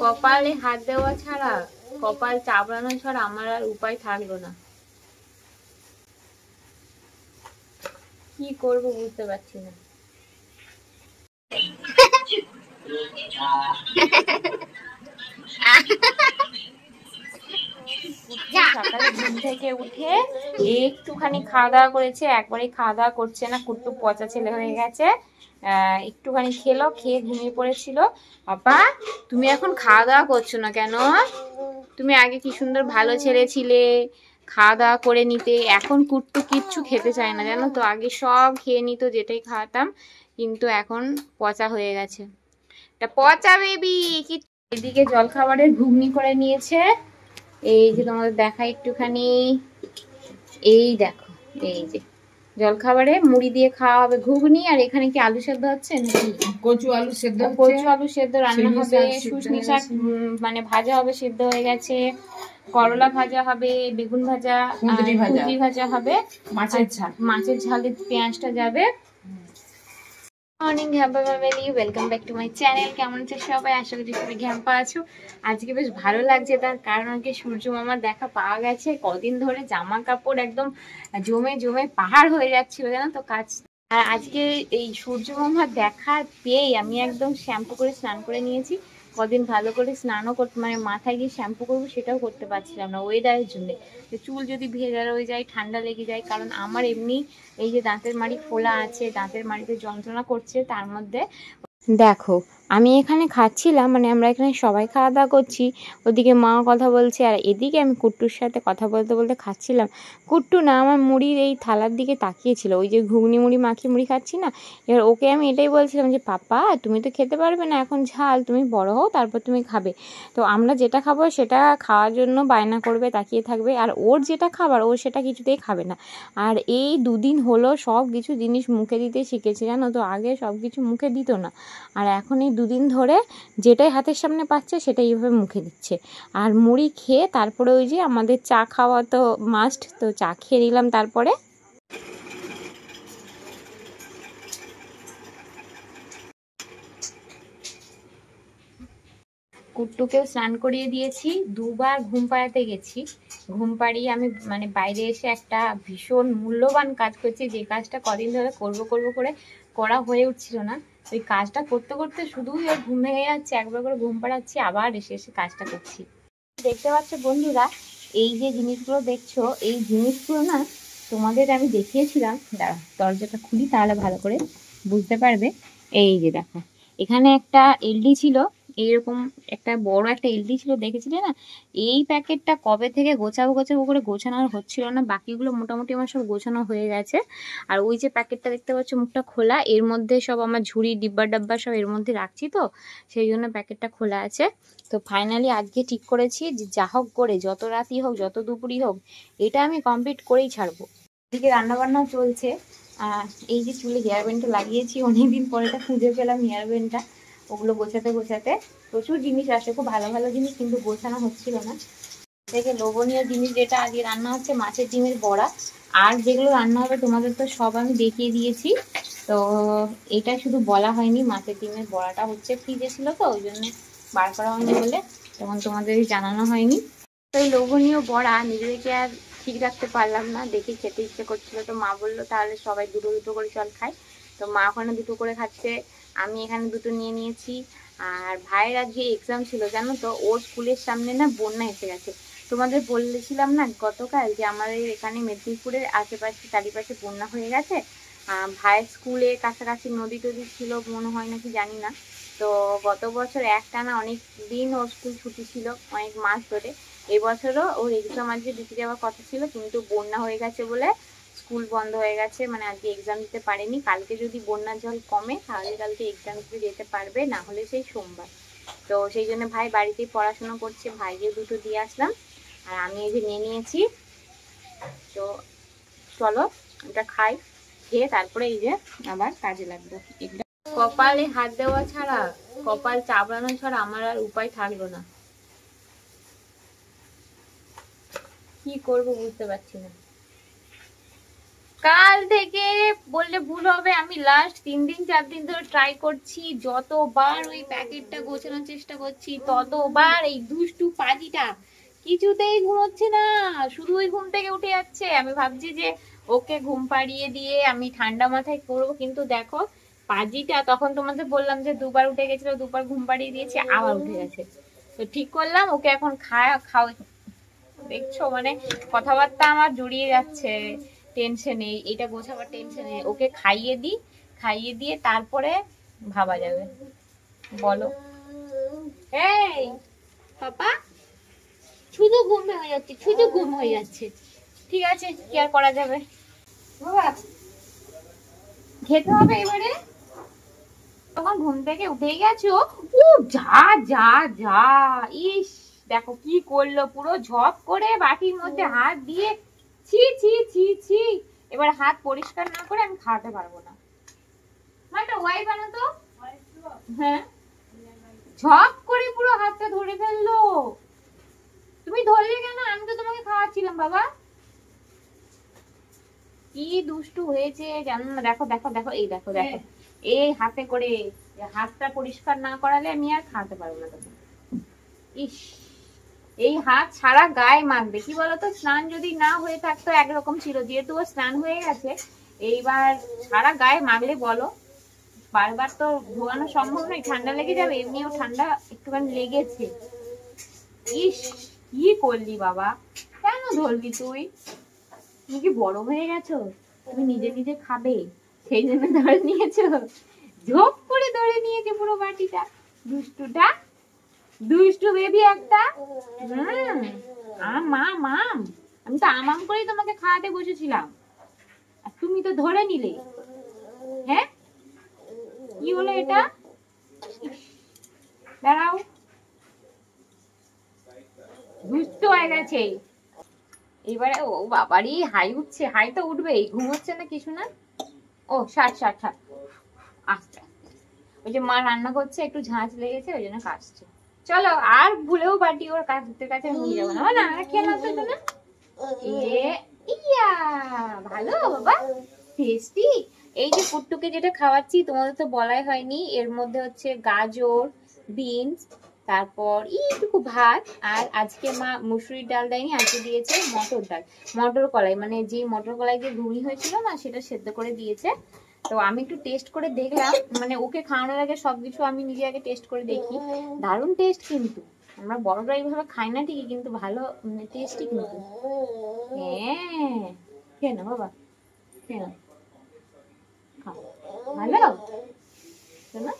কপালে হাত দেওয়া ছাড়া, কপাল চাপড়ানো ছাড়া আমার আর উপায় থাকলো না। কি করব বুঝতে পারছি না। সকালে ঘুম থেকে উঠে একটুখানি খাওয়া দাওয়া করেছে, একবারে খাওয়া দাওয়া করছে না, কুট্টু পচা ছেলে হয়ে গেছে। একটুখানি খেলো, খেয়ে ঘুমিয়ে পড়েছিল। বাবা তুমি এখন খাওয়া দাওয়া করছো না কেন? তুমি আগে কি সুন্দর ভালো ছেলে ছিলে, খাওয়া দাওয়া করে নিতে। এখন কুট্টু কিচ্ছু খেতে চায় না জানো তো, আগে সব খেয়ে নিত যেটাই খাওয়াতাম, কিন্তু এখন পচা হয়ে গেছে, এটা পচা বেবি। কি এদিকে জলখাবারের ঘুগনি করে নিয়েছে, এই যে তোমাদের দেখা একটুখানি, এই দেখো, এই যে জলখাবারে মুড়ি দিয়ে খাওয়া হবে ঘুগনি। আর এখানে কি আলু সেদ্ধ হচ্ছে নাকি? কচু আলু সেদ্ধ, কচু আলু সেদ্ধ রান্না হবে, শুশনি শাক মানে ভাজা হবে, সেদ্ধ হয়ে গেছে, করলা ভাজা হবে, বেগুন ভাজা, কুঁদরি ভাজা হবে, মাছের ঝাল, মাছের ঝালে পেঁয়াজটা যাবে। মর্নিং ঘ্যাম্পা family, welcome back to my channel. কেমন আছে সবাই? আশা করি সবাই ঘ্যাম্পা আছো। আজকে বেশ ভালো লাগছে, তার কারণ আজকে সূর্য মামার দেখা পাওয়া গেছে। কদিন ধরে জামা কাপড় একদম জমে জমে পাহাড় হয়ে যাচ্ছিল জানো তো কাজ। আর আজকে এই সূর্য মামার দেখা পেয়েই আমি একদম শ্যাম্পু করে স্নান করে নিয়েছি। কদিন ভালো করে স্নানও করতে, মানে মাথায় গিয়ে শ্যাম্পু করবো সেটাও করতে পারছিলাম না ওয়েদারের জন্য। চুল যদি ভেজা হয়ে যায়, ঠান্ডা লেগে যায়, কারণ আমার এমনি এই যে দাঁতের মাড়ি ফোলা আছে, দাঁতের মাড়িতে যন্ত্রণা করছে, তার মধ্যে দেখো আমি এখানে খাচ্ছিলাম, মানে আমরা এখানে সবাই খাওয়া দাওয়া করছি, ওদিকে মা কথা বলছে, আর এদিকে আমি কুট্টুর সাথে কথা বলতে বলতে খাচ্ছিলাম। কুট্টু না আমার মুড়ির এই থালার দিকে তাকিয়েছিল, ওই যে ঘুগনি মুড়ি মাখিয়ে মুড়ি খাচ্ছি না। এবার ওকে আমি এটাই বলছিলাম যে পাপা তুমি তো খেতে পারবে না এখন ঝাল, তুমি বড় হও তারপর তুমি খাবে। তো আমরা যেটা খাবো সেটা খাওয়ার জন্য বায়না করবে, তাকিয়ে থাকবে, আর ওর যেটা খাবার ও সেটা কিছুতেই খাবে না। আর এই দুদিন হলো সব কিছু জিনিস মুখে দিতে শিখেছে জানো তো, আগে সব কিছু মুখে দিত না, আর এখন এই দুদিন ধরে যেটাই হাতের সামনে পাচ্ছে সেটাই এইভাবে মুখে দিচ্ছে। আর মুড়ি খেয়ে তারপরে ওই যে আমাদের চা খাওয়া তো মাস্ট, তো চা খেয়ে নিলাম। তারপরে কুট্টুকেও স্নান করিয়ে দিয়েছি, দুবার ঘুম পাড়াতে গেছি। ঘুম পাড়িয়ে আমি মানে বাইরে এসে একটা ভীষণ মূল্যবান কাজ করছি, যে কাজটা কদিন ধরে করবো করবো করে করা হয়ে উঠছিল না। ওই কাজটা করতে করতে শুধুই ওর ঘুম ভেঙে যাচ্ছে, একবার করে ঘুম পাড়াচ্ছি, আবার এসে এসে কাজটা করছি। দেখতে পাচ্ছ বন্ধুরা, এই যে জিনিসগুলো দেখছো, এই জিনিসগুলো না তোমাদের আমি দেখিয়েছিলাম, দাঁড়া দরজাটা খুলি তাহলে ভালো করে বুঝতে পারবে। এই যে দেখো, এখানে একটা এলডি ছিল, এইরকম একটা বড় একটা এলডি ছিল, দেখেছিলে না? এই প্যাকেটটা কবে থেকে গোছাবো গোছাবো করে গোছানো হচ্ছিল না, বাকিগুলো মোটামুটি আমার সব গোছানো হয়ে গেছে। আর ওই যে প্যাকেটটা দেখতে পাচ্ছ মুখটা খোলা, এর মধ্যে সব আমার ঝুড়ি ডিব্বা ডাব্বা সব এর মধ্যে রাখছি, তো সেই জন্য প্যাকেটটা খোলা আছে। তো ফাইনালি আজকে ঠিক করেছি যে যা হোক করে, যত রাতই হোক যত দুপুরই হোক, এটা আমি কমপ্লিট করেই ছাড়বো। এদিকে রান্নাবান্নাও চলছে। এই যে চুলে হেয়ার ব্যান্ডটা লাগিয়েছি, অনেকদিন পরে এটা খুঁজে পেলাম হেয়ার ব্যান্ডটা। ওগুলো গোছাতে গোছাতে প্রচুর জিনিস আসে, খুব ভালো ভালো জিনিস, কিন্তু গোছানো হচ্ছিল না। থেকে লোভনীয় জিনিস যেটা আজকে রান্না হচ্ছে মাছের ডিমের বড়া, আর যেগুলো রান্না হবে তোমাদের তো সব আমি দেখিয়ে দিয়েছি। তো এটা শুধু বলা হয়নি, মাছের ডিমের বড়াটা হচ্ছে ফ্রিজে ছিল তো ওই জন্য বার করা হয়নি বলে তখন তোমাদের জানানো হয়নি। তো এই লোভনীয় বড়া নিজেদেরকে আর ঠিক রাখতে পারলাম না, দেখে খেতে ইচ্ছে করছিল, তো মা বললো তাহলে সবাই দুটো দুটো করে চল খাই। তো মা ওখানে দুটো করে খাচ্ছে, আমি এখানে দুটো নিয়ে নিয়েছি। আর ভাইয়ের আজকে এক্সাম ছিল জানো তো, ওর স্কুলের সামনে না বন্যা এসে গেছে। তোমাদের বলেছিলাম না গতকাল যে আমাদের এখানে মেদিনীপুরের আশেপাশে চারিপাশে বন্যা হয়ে গেছে। ভাইয়ের স্কুলে কাছাকাছি নদী টদী ছিল মনে হয় নাকি জানি না। তো গত বছর একটানা অনেক দিন ওর স্কুল ছুটি ছিল, অনেক মাস ধরে। এবছরও ওর এক্সাম আজকে দিতে যাওয়ার কথা ছিল, কিন্তু বন্যা হয়ে গেছে বলে স্কুল বন্ধ হয়ে গেছে, মানে আজকে এক্সাম দিতে পারেনি। কালকে যদি বন্যার জল কমে তাহলে কালকে এক্সাম দিতে যেতে পারবে, না হলে সেই সোমবার। তো সেই জন্য ভাই বাড়িতেই পড়াশোনা করছে, ভাইকে দুটো দিয়ে আসলাম, আর আমি এই যে নিয়ে নিয়েছি। তো চলো এটা খাই, খেয়ে তারপরে এই যে আবার কাজে লাগবো। কপালে হাত দেওয়া ছাড়া, কপাল চাপড়ানো ছাড়া আমার আর উপায় থাকলো না। কি করব বুঝতে পারছি না। কাল থেকে বললে ভুল হবে, আমি লাস্ট 3 দিন 4 দিন ধরে ট্রাই করছি, যতবার ওই প্যাকেটটা গোছানোর চেষ্টা করছি ততবার এই দুষ্টু পাজিটা কিছুতেই ঘুমোচ্ছে না, শুধু ওই ঘুম থেকে উঠে যাচ্ছে। আমি ভাবছি যে ওকে ঘুম পাড়িয়ে দিয়ে আমি ঠান্ডা মাথায় করবো, কিন্তু দেখো পাজিটা, তখন তোমাদের বললাম যে 2বার উঠে গেছিল, 2বার ঘুম পাড়িয়ে দিয়েছি, আবার উঠে গেছে। তো ঠিক করলাম ওকে এখন খাও। দেখছো মানে কথাবার্তা আমার জড়িয়ে যাচ্ছে টেনশনে, এটা গোছাবার টেনশনে। ওকে খাইয়ে দিই, খাইয়ে দিয়ে তারপরে ভাবা যাবে। বলো এই পাপা, শুধু ঘুম হয়ে যাচ্ছে, শুধু ঘুম হয়ে যাচ্ছে। ঠিক আছে, কি আর করা যাবে। বাবা খেতে হবে এবারে, তখন ঘুম থেকে উঠে গেছো। ও যা যা যা, ইস দেখো কি করলো, পুরো ঝপ করে বাটির মধ্যে হাত দিয়ে, ছি ছি ছি ছি। এবার হাত পরিষ্কার না করে আমি খাওয়াতে পারবো না। একটা ওয়াইপ আনো তো। হ্যাঁ, ঝপ করে পুরো হাতটা ধরে ফেললো। তুমি ধরলে কেন? আমি তো তোমাকে খাওয়াচ্ছিলাম বাবা। কি দুষ্টু হয়েছে জানো না। দেখো দেখো দেখো, এই দেখো দেখো, এই হাতে করে, হাতটা পরিষ্কার না করালে আমি আর খাওয়াতে পারবো না তোকে। ইস, এই হাত সারা গায়ে মাখবে, কি বলতো, স্নান যদি না হয়ে থাকতো একরকম ছিল, যেহেতু ও স্নান হয়ে গেছে এইবার সারা গায়ে মাখলে বলো, বারবার তো ধোয়ানো সম্ভব নয়, ঠান্ডা লেগে যাবে, এমনিও ঠান্ডা একটুখানি লেগেছে। ইস, কি করলি বাবা, কেন ধরলি তুই? তুমি কি বড় হয়ে গেছো? তুমি নিজে নিজে খাবে সেই জন্য ধরে নিয়েছো? ঝোপ করে ধরে নিয়েছে পুরো বাটিটা, দুষ্টুটা, দুষ্টু বেবি একটা। মাম, আমি তো আমাম করেই তোমাকে খাওয়াতে বসেছিলাম, আর তুমি তো ধরে নিলে। হ্যাঁ, কি হলো এটা? দাঁড়াও, দুষ্ট হয়ে গেছে। এবারে ও বাবারই হাই উঠছে, হাই তো উঠবেই, ঘুমোচ্ছে না কিছু না। ও ষাট ষাট ষাট, আস্তে আস্তে, ওই যে মা রান্না করছে, একটু ঝাঁঝ লেগেছে ওই জন্য কাশছে। চলো, আর ভুলেও বাটি ওর কাছে নিয়ে যাবো না, না খেলাম তো না। ইয়া, ভালো বাবা, টেস্টি। এই যে পুট্টুকে যেটা খাওয়াচ্ছি তোমাদের তো বলাই হয়নি, এর মধ্যে হচ্ছে গাজর, বিনস, তারপর এইটুকু ভাত, আর আজকে মা মুসুরির ডাল দেয়নি, আজকে দিয়েছে মটর ডাল, মটর কলাই, মানে যে মটর কলাই যে ঘুগনি হয়েছিল না সেটা সেদ্ধ করে দিয়েছে। তো আমি একটু টেস্ট করে দেখলাম, মানে ওকে খাওয়ানোর আগে সবকিছু আমি নিজে আগে টেস্ট করে দেখি, দারুণ টেস্ট কিন্তু। আমরা বড়রা এইভাবে খাই না ঠিকই, কিন্তু ভালো মানে টেস্টি কিন্তু। হ্যাঁ, কেন বাবা, কেন খাও, ভালো শোনো,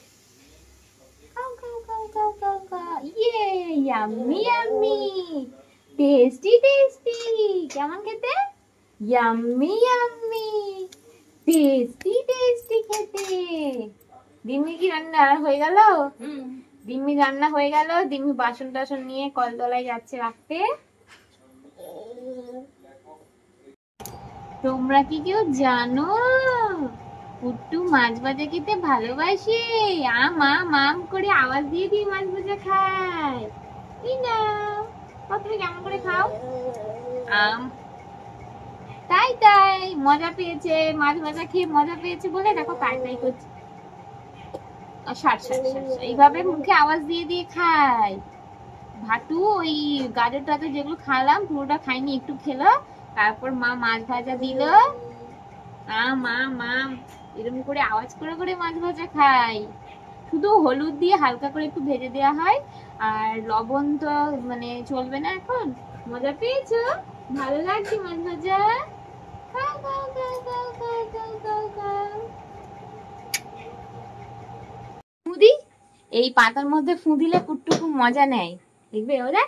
খাও খাও খাও খাও খাও খাও, ইয়ে ইয়াম্মি ইয়াম্মি, টেস্টি টেস্টি, কেমন খেতে? ইয়াম্মি ইয়াম্মি, টেস্টি টেস্টি খেতে। দিম্মি কি রান্না হয়ে গেল? দিম্মি রান্না হয়ে গেল, দিম্মি বাসন টাসন নিয়ে কলতলায় যাচ্ছে রাখতে। তোমরা কি কেউ জানো পুট্টু মাছ ভাজা খেতে ভালোবাসে? আম করে আওয়াজ দিয়ে দিয়ে মাছ ভাজা খায়। এই নাও, তুমি কেমন করে খাও? আম, তাই তাই মজা পেয়েছে, মাছ ভাজা খেয়ে মজা পেয়েছে বলে দেখো তাই তাই করছে, এইভাবে মুখে আওয়াজ দিয়ে দিয়ে খায়। ভাতু ওই গাজর টাজর যেগুলো খালাম পুরোটা খাইনি, একটু খেলো, তারপর মা মাছ ভাজা দিল, আম এরকম করে আওয়াজ করে করে মাছ ভাজা খাই। শুধু হলুদ দিয়ে হালকা করে একটু ভেজে দেওয়া হয়, আর লবণ তো মানে চলবে না এখন। মজা পেয়েছো? ভালো লাগছে মাছ ভাজা? খাও খাও খাও খাও খাও খাও খাও খাও। ফুদি, এই পাতার মধ্যে ফু দিলে পুট্টু খুব মজা নেয়, দেখবে ওরা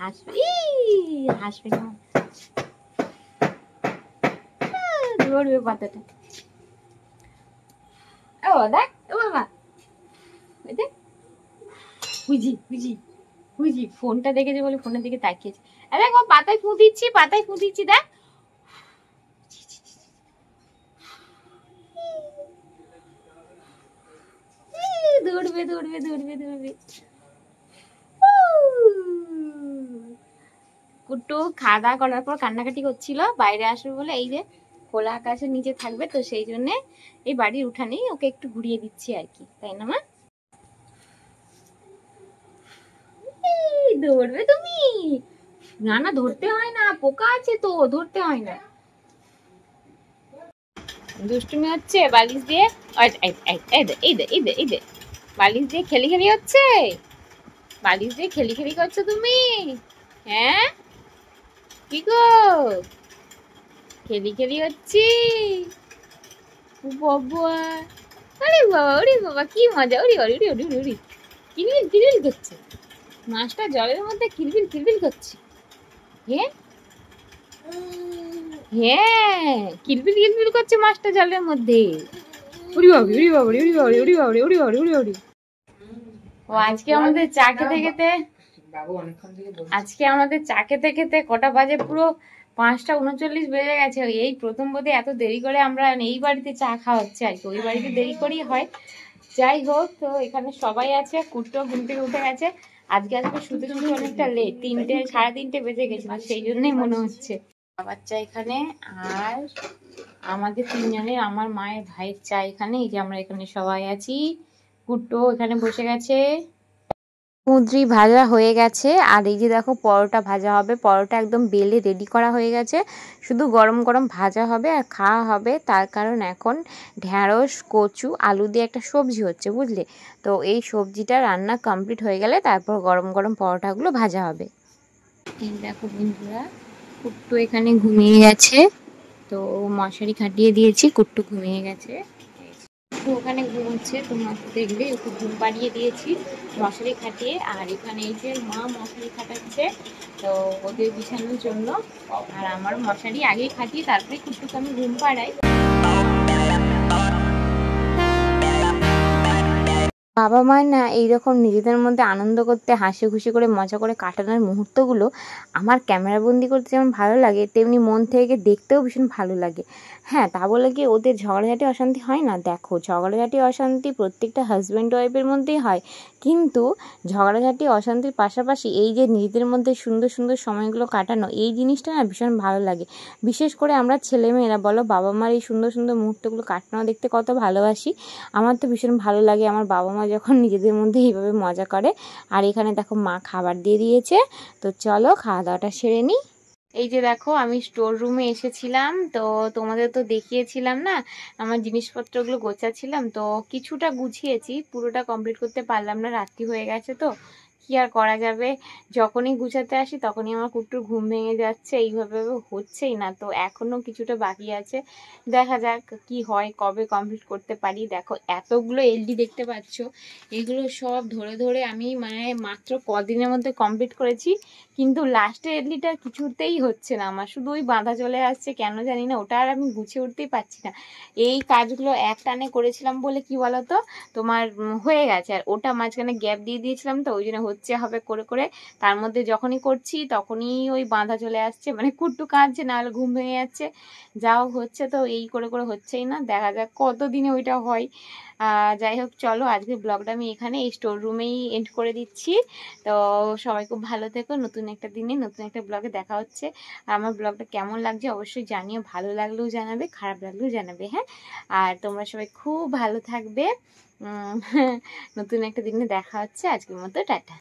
হাসবে, হাসবে না, ধরবে পাতাটা। ও দেখ, ও বাবা দেখ, বুঝি বুঝি বুঝি, ফোনটা দেখেছে বলে ফোনের দিকে তাকিয়েছে। আরে ও পাতায় ফু দিচ্ছি, পাতায় ফু দিচ্ছি, দেখ দৌড়বে দৌড়বে দৌড়বে দৌড়বে। কুট্টু খাওয়া দাওয়া করার পর কান্নাকাটি করছিল বাইরে আসবে বলে, এই যে খোলা আকাশের নিচে থাকবে তো সেই জন্য এই বাড়ির উঠানেই ওকে একটু ঘুরিয়ে দিচ্ছি আর কি, তাই না মা? ধরবে তুমি? না না, ধরতে হয় না, পোকা আছে তো, ধরতে হয় না। দুষ্টুমি হচ্ছে বালিশ দিয়ে, বালিশ দিয়ে খেলি খেলি হচ্ছে, বালিশ দিয়ে খেলি খেলি করছো তুমি? হ্যাঁ কি গো, খেলি খেলি হচ্ছি? বাবা, আরে বাবা, ওরে বাবা, কি মজা! ওরে ওরে ওরে ওরে ওরে, কিলবিল কিলবিল করছে মাছটা, জলের মধ্যে কিলবিল কিলবিল করছে। হ্যাঁ হ্যাঁ, কিলবিল কিলবিল করছে মাছটা জলের মধ্যে। উড়ি বাবরি উড়ি বাবরি উড়ি বাবরি উড়ি বাবরি উড়ি বাবরি উড়ি বাবরি। ও আজকে আমাদের চা খেতে খেতে, কটা বাজে, পুরো 5:39 বেজে গেছে। এই প্রথম বোধে এত দেরি করে আমরা এই বাড়িতে চা খাওয়া হচ্ছে আর কি, ওই বাড়িতে দেরি করেই হয়। যাই হোক, তো এখানে সবাই আছে, কুট্টো ঘুম থেকে উঠে গেছে। আজকে শুতে শুতে অনেকটা লেট, 3টে 3:30 বেজে গেছিল, সেই জন্যই মনে হচ্ছে। বাচ্চা এখানে, আর আমাদের 3 জনের, আমার মায়ের ভাইয়ের চা এখানে। এই যে আমরা এখানে সবাই আছি, কুট্টো এখানে বসে গেছে। কুঁদরি ভাজা হয়ে গেছে, আর এই যে দেখো পরোটা ভাজা হবে, পরোটা একদম বেলে রেডি করা হয়ে গেছে, শুধু গরম গরম ভাজা হবে আর খাওয়া হবে। তার কারণ এখন ঢ্যাঁড়স, কচু, আলু দিয়ে একটা সবজি হচ্ছে, বুঝলে? তো এই সবজিটা রান্না কমপ্লিট হয়ে গেলে তারপর গরম গরম পরোটাগুলো ভাজা হবে। এই দেখো বন্ধুরা, কুট্টু এখানে ঘুমিয়ে গেছে, তো মশারি খাটিয়ে দিয়েছি, কুট্টু ঘুমিয়ে গেছে, ওখানে ঘুমোচ্ছে, তোমার দেখবে একটু ঘুম পাড়িয়ে দিয়েছি মশারি খাটিয়ে। আর এখানে এই যে মা মশারি খাটাচ্ছে তো ওদের বিছানোর জন্য, আর আমার মশারি আগেই খাটিয়ে তারপরে কুট্টুকে আমি ঘুম পাড়াই। বাবা মায়ের না এইরকম নিজেদের মধ্যে আনন্দ করতে, হাসি খুশি করে মজা করে কাটানোর মুহূর্তগুলো আমার ক্যামেরাবন্দি করতে যেমন ভালো লাগে, তেমনি মন থেকে দেখতেও ভীষণ ভালো লাগে। হ্যাঁ, তা বলে কি ওদের ঝগড়াঝাটি অশান্তি হয় না? দেখো, ঝগড়াঝাটি অশান্তি প্রত্যেকটা হাজব্যান্ড ওয়াইফের মধ্যেই হয়, কিন্তু ঝগড়াঝাটি অশান্তির পাশাপাশি এই যে নিজেদের মধ্যে সুন্দর সুন্দর সময়গুলো কাটানো, এই জিনিসটা না ভীষণ ভালো লাগে। বিশেষ করে আমরা ছেলেমেয়েরা বলো, বাবা মার এই সুন্দর সুন্দর মুহূর্তগুলো কাটানো দেখতে কত ভালোবাসি। আমার তো ভীষণ ভালো লাগে আমার বাবা মা যখন নিজেদের মধ্যে এইভাবে মজা করে। আর এখানে দেখো মা খাবার দিয়ে দিয়েছে, তো চলো খাওয়া দাওয়াটা সেরে নিই। এই যে দেখো, আমি স্টোর রুমে এসেছিলাম, তো তোমাদের তো দেখিয়েছিলাম না আমার জিনিসপত্রগুলো গোছাচ্ছিলাম, তো কিছুটা গুছিয়েছি, পুরোটা কমপ্লিট করতে পারলাম না, রাত্রি হয়ে গেছে তো কি আর করা যাবে। যখনই গুছাতে আসি তখনই আমার কুট্টুর ঘুম ভেঙে যাচ্ছে, এইভাবে হচ্ছেই না, তো এখনো কিছুটা বাকি আছে, দেখা যাক কি হয়, কবে কমপ্লিট করতে পারি। দেখো এতগুলো এলডি দেখতে পাচ্ছ, এগুলো সব ধরে ধরে আমি মানে মাত্র কদিনের মধ্যে কমপ্লিট করেছি, কিন্তু লাস্টের এলডিটা কিছুতেই হচ্ছে না আমার, শুধু ওই বাঁধা চলে আসছে, কেন জানি না, ওটা আর আমি গুছিয়ে উঠতেই পারছি না। এই কাজগুলো এক টানে করেছিলাম বলে কি বলতো তোমার হয়ে গেছে, আর ওটা মাঝখানে গ্যাপ দিয়ে দিয়েছিলাম, তো ওই জন্য হচ্ছে হবে করে করে, তার মধ্যে যখনই করছি তখনই ওই বাঁধা চলে আসছে, মানে কুট্টু কাঁদছে, না হলে ঘুম ভেঙে যাচ্ছে, যাও হচ্ছে, তো এই করে করে হচ্ছেই না, দেখা যাক কতদিনে ওইটা হয়। যাই হোক, চলো আজকে ব্লগটা আমি এখানে এই স্টোর রুমেই এন্ড করে দিচ্ছি। তো সবাই খুব ভালো থেকো, নতুন একটা দিনে নতুন একটা ব্লগে দেখা হচ্ছে। আর আমার ব্লগটা কেমন লাগছে অবশ্যই জানিও, ভালো লাগলেও জানাবে, খারাপ লাগলেও জানাবে, হ্যাঁ। আর তোমরা সবাই খুব ভালো থাকবে, নতুন একটা দিনে দেখা হচ্ছে, আজকের মতো টাটা।